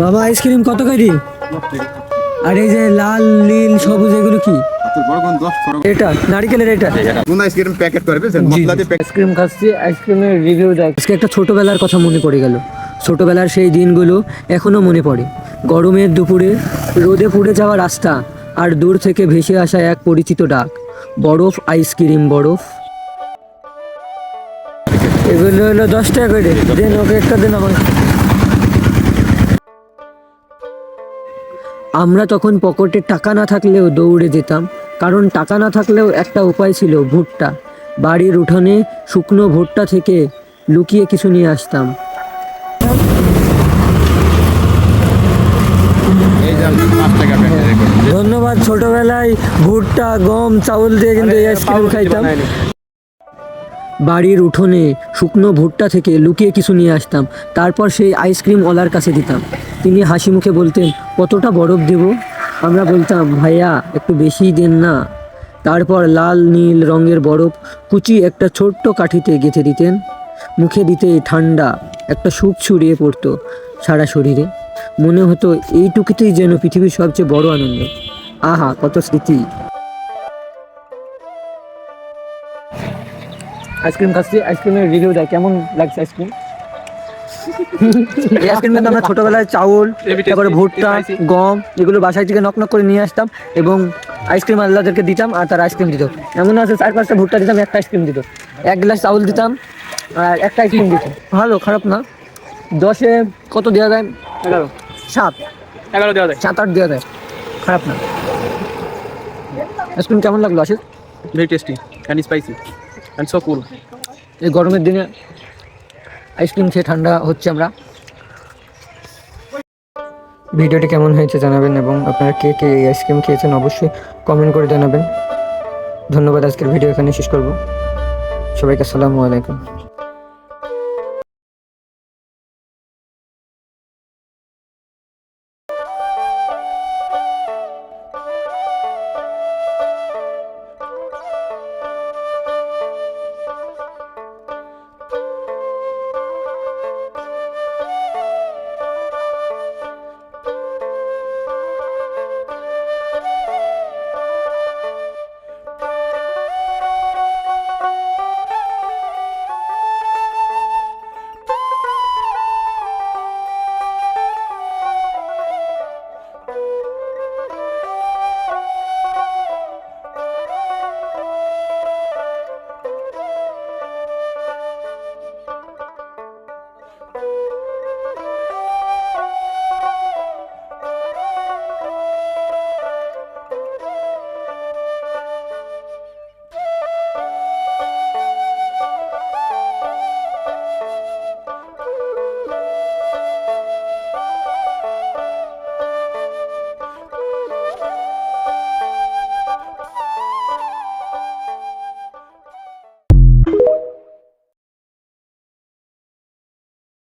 বাবা আইসক্রিম কত করে? আর এই যে লাল নীল সবুজ এগুলো কি? এটা নারকেলের এটা কোন আইসক্রিম প্যাকেট করবে আইসক্রিম খাচ্ছি, আইসক্রিমের রিভিউ দেখ। আজকে একটা ছোটবেলার কথা মনে পড়ে গেল। ছোটবেলার সেই দিনগুলো এখনো মনে পড়ে। গরমের দুপুরে রোদে পুড়ে যাওয়া রাস্তা আর দূর থেকে ভেসে আসা এক পরিচিত ডাক, বরফ আইসক্রিম বরফ। এগুলো হলো 10 টাকা করে। দেন ওকে একটা দেন আমার। আমরা তখন পকেটে টাকা না থাকলেও দৌড়ে যেতাম, কারণ টাকা না থাকলেও একটা উপায় ছিল, ভুট্টা। বাড়ির উঠোনে শুকনো ভুট্টা থেকে লুকিয়ে কিছু নিয়ে আসতাম। ধন্যবাদ। ছোটবেলায় ভুট্টা গম চাউল দিয়ে কিন্তু এই আইসক্রিম খাইতাম। বাড়ির উঠোনে শুকনো ভুট্টা থেকে লুকিয়ে কিছু নিয়ে আসতাম, তারপর সেই আইসক্রিম ওয়ালার কাছে দিতাম। তিনি হাসি মুখে বলতেন, কতটা বরফ দেব? আমরা বলতাম, ভাইয়া একটু বেশিই দেন না। তারপর লাল নীল রঙের বরফ কুচি একটা ছোট্ট কাঠিতে গেঁথে দিতেন। মুখে দিতেই ঠান্ডা একটা সুখ ছড়িয়ে পড়তো সারা শরীরে। মনে হতো এইটুকুতেই যেন পৃথিবীর সবচেয়ে বড় আনন্দ। আহা, কত স্মৃতি। আইসক্রিম খাচ্ছি, আইসক্রিমের রিভিউ দেয় কেমন লাগছে আইসক্রিম। এই আইসক্রিম কিন্তু আমরা ছোটবেলায় চাউল, তারপরে ভুট্টা গম এগুলো বাসায় থেকে নক নক করে নিয়ে আসতাম এবং আইসক্রিম আল্লাহদেরকে দিতাম আর তারা আইসক্রিম দিত। এমন আছে 4-5টা ভুট্টা দিতাম, একটা আইসক্রিম দিত। 1 গ্লাস চাউল দিতাম আর একটা আইসক্রিম দিত। ভালো, খারাপ না। 10-এ কত দেওয়া যায়? 11 দেওয়া যায়, 7-8 দেওয়া যায়, খারাপ না। আইসক্রিম কেমন লাগলো Ashis? Very tasty and spicy and so cool. এই গরমের দিনে আইসক্রিম খেয়ে ঠান্ডা হচ্ছে আমরা। ভিডিওটি কেমন হয়েছে জানাবেন এবং আপনারা কে কে এই আইসক্রিম খেয়েছেন অবশ্যই কমেন্ট করে জানাবেন। ধন্যবাদ। আজকের ভিডিও এখানে শেষ করব। সবাইকে আসসালামু আলাইকুম।